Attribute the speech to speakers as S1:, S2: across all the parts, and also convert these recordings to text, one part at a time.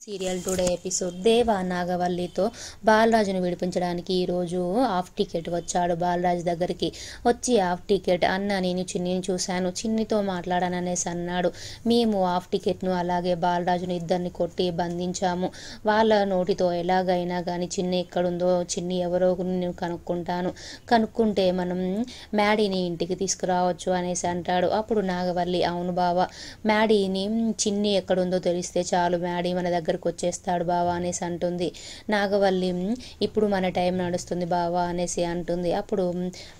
S1: Serial today episode దేవా నాగవల్లితో బాలరాజును విడిపించడానికి ఈరోజు హాఫ్ టికెట్ వచ్చాడు. బాలరాజు దగ్గరికి వచ్చి హాఫ్ టికెట్ అన్న నేను చిన్నిని చూశాను, చిన్నితో మాట్లాడాననేసి అన్నాడు. మేము హాఫ్ టికెట్ను అలాగే బాలరాజును ఇద్దరిని కొట్టి బంధించాము. వాళ్ళ నోటితో ఎలాగైనా కానీ చిన్ని ఎక్కడుందో, చిన్ని ఎవరో నేను కనుక్కుంటే మనం మ్యాడీని ఇంటికి తీసుకురావచ్చు అనేసి అంటాడు. అప్పుడు నాగవల్లి అవును బావా, మ్యాడీని చిన్ని ఎక్కడుందో తెలిస్తే చాలు, మ్యాడీ మన దగ్గరకు వచ్చేస్తాడు బావా అనేసి అంటుంది. నాగవల్లి ఇప్పుడు మన టైం నడుస్తుంది బావా అనేసి అంటుంది. అప్పుడు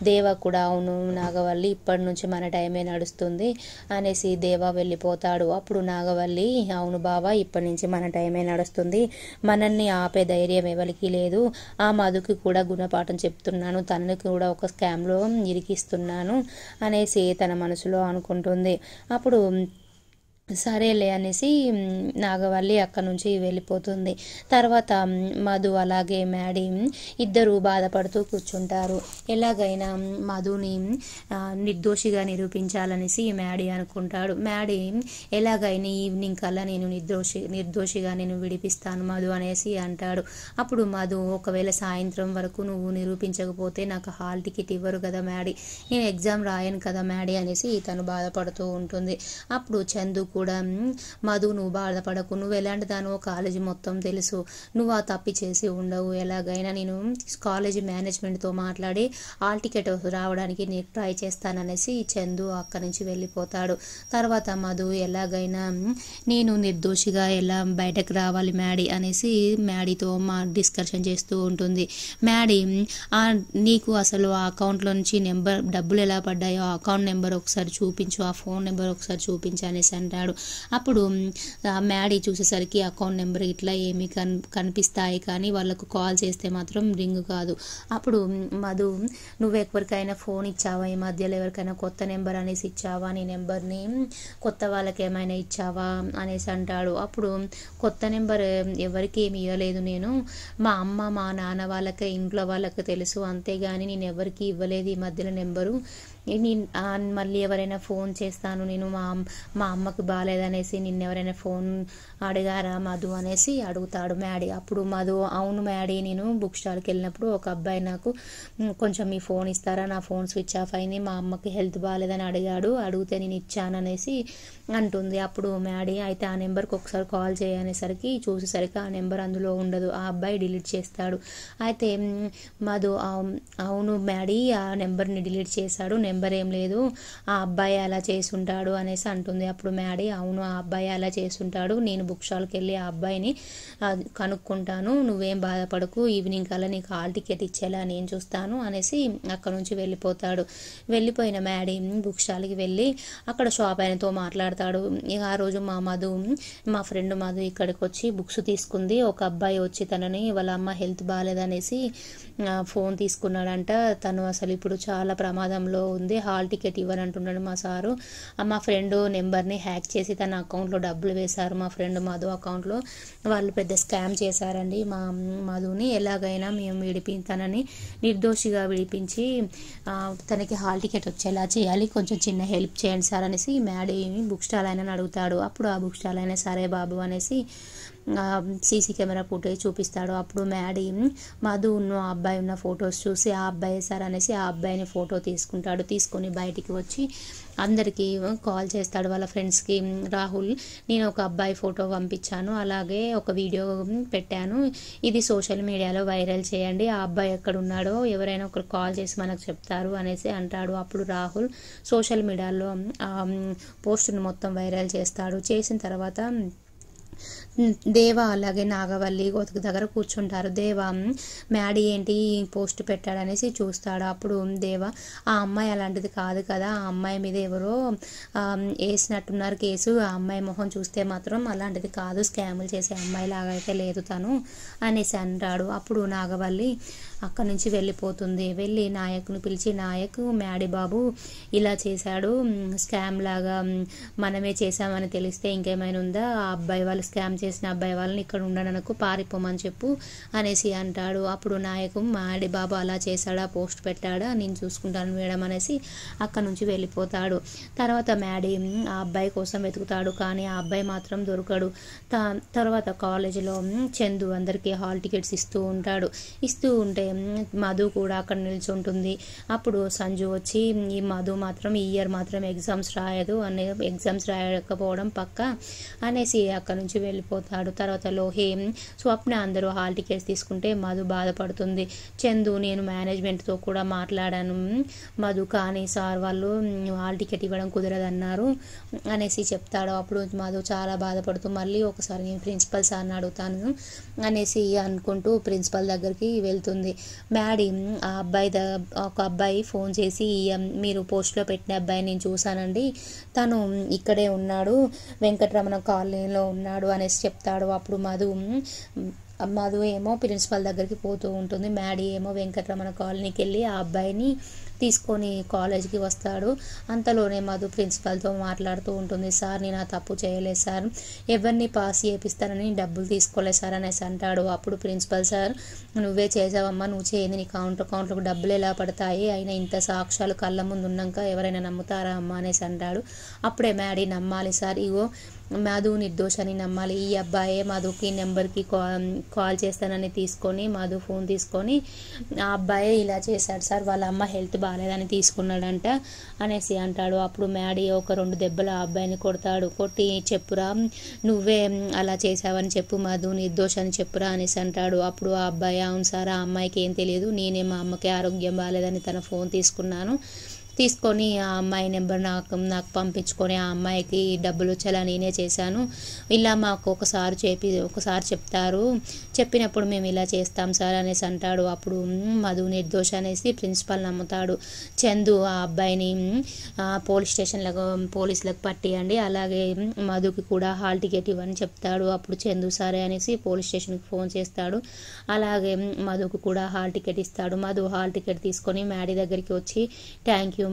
S1: దేవా కూడా అవును నాగవల్లి ఇప్పటి నుంచి మన టైమే నడుస్తుంది అనేసి దేవా వెళ్ళిపోతాడు. అప్పుడు నాగవల్లి అవును బావా ఇప్పటి నుంచి మన టైమే నడుస్తుంది, మనల్ని ఆపే ధైర్యం ఎవరికి లేదు, ఆ మధుకి కూడా గుణపాఠం చెప్తున్నాను, తనని కూడా ఒక స్కామ్లో ఇరికిస్తున్నాను అనేసి తన మనసులో అనుకుంటుంది. అప్పుడు సరేలే అనేసి నాగవల్లి అక్కడి నుంచి వెళ్ళిపోతుంది. తర్వాత మధు అలాగే మ్యాడీ ఇద్దరు బాధపడుతూ కూర్చుంటారు. ఎలాగైనా మధుని నిర్దోషిగా నిరూపించాలనేసి మ్యాడీ అనుకుంటాడు. మ్యాడీ ఎలాగైనా ఈవినింగ్ కల్లా నేను నిర్దోషిగా నేను విడిపిస్తాను మధు అనేసి అంటాడు. అప్పుడు మధు ఒకవేళ సాయంత్రం వరకు నువ్వు నిరూపించకపోతే నాకు హాల్ టికెట్ ఇవ్వరు కదా మ్యాడీ, నేను ఎగ్జామ్ రాయను కదా మ్యాడీ అనేసి తను బాధపడుతూ ఉంటుంది. అప్పుడు చందు కూడా మధు నువ్వు బాధపడకు, నువ్వు ఎలాంటి దానివో కాలేజీ మొత్తం తెలుసు, నువ్వు ఆ తప్పి చేసి ఉండవు, ఎలాగైనా నేను కాలేజీ మేనేజ్మెంట్తో మాట్లాడి హాల్ టికెట్ రావడానికి నేను ట్రై చేస్తాననేసి చందు అక్కడి నుంచి వెళ్ళిపోతాడు. తర్వాత మధు ఎలాగైనా నేను నిర్దోషిగా ఎలా బయటకు రావాలి మ్యాడీ అనేసి మ్యాడీతో డిస్కషన్ చేస్తూ ఉంటుంది. మ్యాడీ నీకు అసలు ఆ అకౌంట్లో నుంచి డబ్బులు ఎలా పడ్డాయో ఆ అకౌంట్ నెంబర్ ఒకసారి చూపించు, ఆ ఫోన్ నెంబర్ ఒకసారి చూపించు అనేసి అంటాడు. అప్పుడు మ్యాడీ చూసేసరికి అకౌంట్ నెంబర్ ఇట్లా ఏమి కనిపిస్తాయి కానీ వాళ్ళకు కాల్ చేస్తే మాత్రం రింగ్ కాదు. అప్పుడు మధు నువ్వు ఎవరికైనా ఫోన్ ఇచ్చావా, ఈ మధ్యలో ఎవరికైనా కొత్త నెంబర్ అనేసి ఇచ్చావా, నీ నెంబర్ని కొత్త వాళ్ళకి ఏమైనా ఇచ్చావా అనేసి అంటాడు. అప్పుడు కొత్త నెంబర్ ఎవరికి ఏమి ఇవ్వలేదు, నేను మా అమ్మ మా నాన్న వాళ్ళకే ఇంట్లో వాళ్ళకి తెలుసు, అంతేగాని నేను ఎవరికి ఇవ్వలేదు ఈ మధ్యలో నెంబరు, మళ్ళీ ఎవరైనా ఫోన్ చేస్తాను నేను మా అమ్మకి బాగాలేదనేసి నిన్నెవరైనా ఫోన్ అడిగారా మధు అనేసి అడుగుతాడు మ్యాడీ. అప్పుడు మధు అవును మ్యాడీ, నేను బుక్ స్టాల్కి వెళ్ళినప్పుడు ఒక అబ్బాయి నాకు కొంచెం మీ ఫోన్ ఇస్తారా, నా ఫోన్ స్విచ్ ఆఫ్ అయింది, మా అమ్మకి హెల్త్ బాగాలేదని అడిగితే నేను ఇచ్చాననేసి అంటుంది. అప్పుడు మ్యాడీ అయితే ఆ నెంబర్కి ఒకసారి కాల్ చేయనేసరికి చూసేసరికి ఆ నెంబర్ అందులో ఉండదు, ఆ అబ్బాయి డిలీట్ చేస్తాడు. అయితే మధు అవును మ్యాడీ ఆ నెంబర్ని డిలీట్ చేశాడు, నెంబర్ ఏం లేదు, ఆ అబ్బాయి అలా చేసుంటాడు అనేసి అంటుంది. అప్పుడు మ్యాడీ అవును ఆ అబ్బాయి అలా చేసుంటాడు, నేను బుక్ స్టాల్కి వెళ్ళి ఆ అబ్బాయిని కనుక్కుంటాను, నువ్వేం బాధపడకు, ఈవినింగ్ కల్లా నీకు హాల్ టికెట్ ఇచ్చేలా నేను చూస్తాను అనేసి అక్కడ నుంచి వెళ్ళిపోతాడు. వెళ్ళిపోయిన మ్యాడీ బుక్ స్టాల్కి వెళ్ళి అక్కడ షాప్ ఆయనతో మాట్లాడతాడు. ఆ రోజు మా ఫ్రెండ్ మధు ఇక్కడికి వచ్చి బుక్స్ తీసుకుంది, ఒక అబ్బాయి వచ్చి తనని వాళ్ళ అమ్మ హెల్త్ బాగాలేదనేసి ఫోన్ తీసుకున్నాడంట, తను అసలు ఇప్పుడు చాలా ప్రమాదంలో ఉంది, హాల్ టికెట్ ఇవ్వనంటున్నాడు మా సారు, మా ఫ్రెండ్ నెంబర్ని హ్యాక్ చేసి తన అకౌంట్లో డబ్బులు వేశారు, మా ఫ్రెండ్ మధు అకౌంట్లో, వాళ్ళు పెద్ద స్కామ్ చేశారండి మా మధుని, ఎలాగైనా మేము తనని నిర్దోషిగా విడిపించి తనకి హాల్ టికెట్ వచ్చేలా చేయాలి, కొంచెం చిన్న హెల్ప్ చేయండి సార్ అనేసి మ్యాడీ బుక్ స్టాల్ అయినా అడుగుతాడు. అప్పుడు ఆ బుక్ స్టాల్ అయినా సరే బాబు అనేసి సీసీ కెమెరా ఫుటేజ్ చూపిస్తాడు. అప్పుడు మ్యాడీ మధు ఉన్న అబ్బాయి ఉన్న ఫొటోస్ చూసి ఆ అబ్బాయి సార్ అనేసి ఆ అబ్బాయిని ఫోటో తీసుకుంటాడు. తీసుకొని బయటికి వచ్చి అందరికీ కాల్ చేస్తాడు వాళ్ళ ఫ్రెండ్స్కి, రాహుల్ నేను ఒక అబ్బాయి ఫోటో పంపించాను, అలాగే ఒక వీడియో పెట్టాను, ఇది సోషల్ మీడియాలో వైరల్ చేయండి, ఆ అబ్బాయి ఎక్కడ ఉన్నాడో ఎవరైనా ఒకరు కాల్ చేసి మనకు చెప్తారు అనేసి అంటాడు. అప్పుడు రాహుల్ సోషల్ మీడియాలో పోస్టును మొత్తం వైరల్ చేస్తాడు. చేసిన తర్వాత దేవా అలాగే నాగవల్లి గోతిక దగ్గర కూర్చుంటారు. దేవా మ్యాడీ ఏంటి పోస్ట్ పెట్టాడనేసి చూస్తాడు. అప్పుడు దేవా ఆ అమ్మాయి అలాంటిది కాదు కదా, ఆ అమ్మాయి మీద ఎవరో వేసినట్టున్నారు కేసు, ఆ అమ్మాయి మొహం చూస్తే మాత్రం అలాంటిది కాదు, స్కాములు చేసే అమ్మాయి లాగా అయితే లేదు తను అనేసి అంటాడు. అప్పుడు నాగవల్లి అక్కడి నుంచి వెళ్ళిపోతుంది. వెళ్ళి నాయకుని పిలిచి నాయకు మ్యాడీ బాబు ఇలా చేశాడు, స్కామ్ లాగా మనమే చేశామని తెలిస్తే ఇంకేమైనా ఉందా, ఆ అబ్బాయి వాళ్ళు స్కామ్ చేసిన అబ్బాయి వాళ్ళని ఇక్కడ ఉండనకు పారిపోమని చెప్పు అనేసి అంటాడు. అప్పుడు నాయకు మాడి బాబు అలా చేశాడా, పోస్ట్ పెట్టాడా, నేను చూసుకుంటాను మేడం అనేసి అక్కడ నుంచి వెళ్ళిపోతాడు. తర్వాత మ్యాడీ ఆ అబ్బాయి కోసం వెతుకుతాడు, కానీ ఆ అబ్బాయి మాత్రం దొరకడు. తర్వాత కాలేజీలో చందు అందరికీ హాల్ టికెట్స్ ఇస్తూ ఉంటాడు. ఇస్తూ ఉంటే మధు కూడా అక్కడ నిల్చుంటుంది. అప్పుడు సంజు వచ్చి ఈ మధు మాత్రం ఈ ఇయర్ మాత్రం ఎగ్జామ్స్ రాయదు అనే, ఎగ్జామ్స్ రాయకపోవడం పక్క అనేసి అక్కడ నుంచి వెళ్ళిపోతాడు. తర్వాత లోహి స్వప్న అందరూ హాల్ టికెట్స్ తీసుకుంటే మధు బాధపడుతుంది. చందు నేను మేనేజ్మెంట్తో కూడా మాట్లాడాను మధు, కానీ సార్ వాళ్ళు హాల్ టికెట్ ఇవ్వడం కుదరదన్నారు అనేసి చెప్తాడు. అప్పుడు మధు చాలా బాధపడుతూ మళ్ళీ ఒకసారి నేను ప్రిన్సిపల్ సార్ని అడుగుతాను అనేసి అనుకుంటూ ప్రిన్సిపల్ దగ్గరికి వెళ్తుంది. మ్యాడీ ఆ అబ్బాయి ఒక అబ్బాయి ఫోన్ చేసి మీరు పోస్ట్లో పెట్టిన అబ్బాయి నేను చూశానండి, తను ఇక్కడే ఉన్నాడు, వెంకటరమణ కాలనీలో ఉన్నాడు అనేసి చెప్తాడు. అప్పుడు మధు ఏమో ప్రిన్సిపల్ దగ్గరికి పోతూ ఉంటుంది. మ్యాడీ ఏమో వెంకటరమణ కాలనీకి వెళ్ళి ఆ అబ్బాయిని తీసుకొని కాలేజీకి వస్తాడు. అంతలోనే మధు ప్రిన్సిపల్తో మాట్లాడుతూ ఉంటుంది. సార్ నేను ఆ తప్పు చేయలేదు సార్, ఎవరిని పాస్ చేపిస్తానని డబ్బులు తీసుకోలేదు సార్ అనేసి అంటాడు. అప్పుడు ప్రిన్సిపల్ సార్ నువ్వే చేసావమ్మా, నువ్వు చేయని నీ అకౌంట్లకు డబ్బులు ఎలా పడతాయి, అయినా ఇంత సాక్ష్యాలు కళ్ళ ముందు ఉన్నాక ఎవరైనా నమ్ముతారా అమ్మా అనేసి అంటాడు. అప్పుడే మ్యాడీ నమ్మాలి సార్, ఇగో మధు నిర్దోషని నమ్మాలి, ఈ అబ్బాయే మధుకి నెంబర్కి కాల్ చేస్తానని తీసుకొని మధు ఫోన్ తీసుకొని ఆ అబ్బాయే ఇలా చేశాడు సార్, వాళ్ళ అమ్మ హెల్త్ బాగాలేదని తీసుకున్నాడంట అనేసి అంటాడు. అప్పుడు మ్యాడీ ఒక 2 దెబ్బలు ఆ అబ్బాయిని కొడతాడు. కొట్టి చెప్పురా, నువ్వే అలా చేసావని చెప్పు, మధు నిర్దోషని చెప్పురా అనేసి అంటాడు. అప్పుడు ఆ అబ్బాయి అవును సార్, ఆ అమ్మాయికి ఏం తెలియదు, నేనే మా అమ్మకి ఆరోగ్యం బాగాలేదని తన ఫోన్ తీసుకొని ఆ అమ్మాయి నెంబర్ నాకు పంపించుకొని ఆ అమ్మాయికి డబ్బులు వచ్చేలా నేనే చేశాను, ఇలా మాకు ఒకసారి చెప్తారు, చెప్పినప్పుడు మేము ఇలా చేస్తాం సార్ అనేసి అంటాడు. అప్పుడు మధు నిర్దోష అనేసి ప్రిన్సిపల్ నమ్ముతాడు. చందు ఆ అబ్బాయిని పోలీసులకు పట్టియండి, అలాగే మధుకి కూడా హాల్ టికెట్ ఇవ్వని చెప్తాడు. అప్పుడు చందు సరే అనేసి పోలీస్ స్టేషన్కి ఫోన్ చేస్తాడు. అలాగే మధుకు కూడా హాల్ టికెట్ ఇస్తాడు. మధు హాల్ టికెట్ తీసుకొని మ్యాడీ దగ్గరికి వచ్చి థ్యాంక్ యూ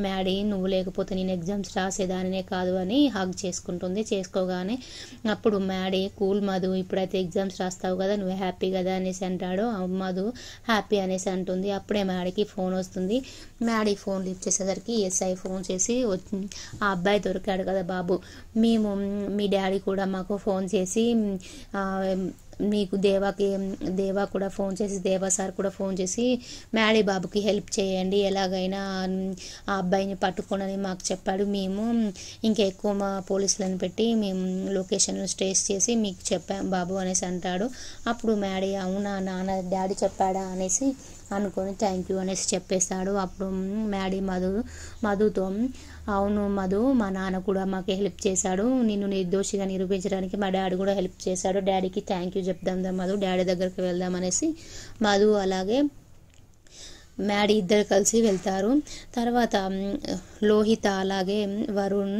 S1: మ్యాడీ, నువ్వు లేకపోతే నేను ఎగ్జామ్స్ రాసేదానినే కాదు అని హగ్ చేసుకుంటుంది. చేసుకోగానే అప్పుడు మ్యాడీ కూల్ మధు, ఇప్పుడైతే ఎగ్జామ్స్ రాస్తావు కదా, నువ్వు హ్యాపీ కదా అనేసి అంటాడు. మధు హ్యాపీ అనేసి అంటుంది. అప్పుడే మ్యాడీకి ఫోన్ వస్తుంది. మ్యాడీ ఫోన్ లిఫ్ట్ చేసేసరికి ఎస్ఐ ఫోన్ చేసి ఆ అబ్బాయి దొరికాడు కదా బాబు, మీ డాడీ కూడా మాకు ఫోన్ చేసి మీకు దేవా కూడా ఫోన్ చేసి, దేవా సార్ కూడా ఫోన్ చేసి మ్యాడీ బాబుకి హెల్ప్ చేయండి, ఎలాగైనా ఆ అబ్బాయిని పట్టుకోనని మాకు చెప్పాడు, మేము ఇంకా ఎక్కువ మా పోలీసులను పెట్టి మేము లొకేషన్లు ట్రేస్ చేసి మీకు చెప్పాం బాబు అనేసి అంటాడు. అప్పుడు మ్యాడీ అవునా నాన్న డాడీ చెప్పాడా అనేసి అనుకొని థ్యాంక్ యూ అనేసి చెప్పేస్తాడు. అప్పుడు మ్యాడీ మధుతో అవును మధు, మా నాన్న కూడా మాకు హెల్ప్ చేశాడు, నిన్ను నిర్దోషిగా నిరూపించడానికి మా డాడీ కూడా హెల్ప్ చేశాడు, డాడీకి థ్యాంక్ యూ చెప్దాం మధు, డాడీ దగ్గరికి వెళ్దాం అనేసి మధు అలాగే మ్యాడీ ఇద్దరు కలిసి వెళ్తారు. తర్వాత లోహిత అలాగే వరుణ్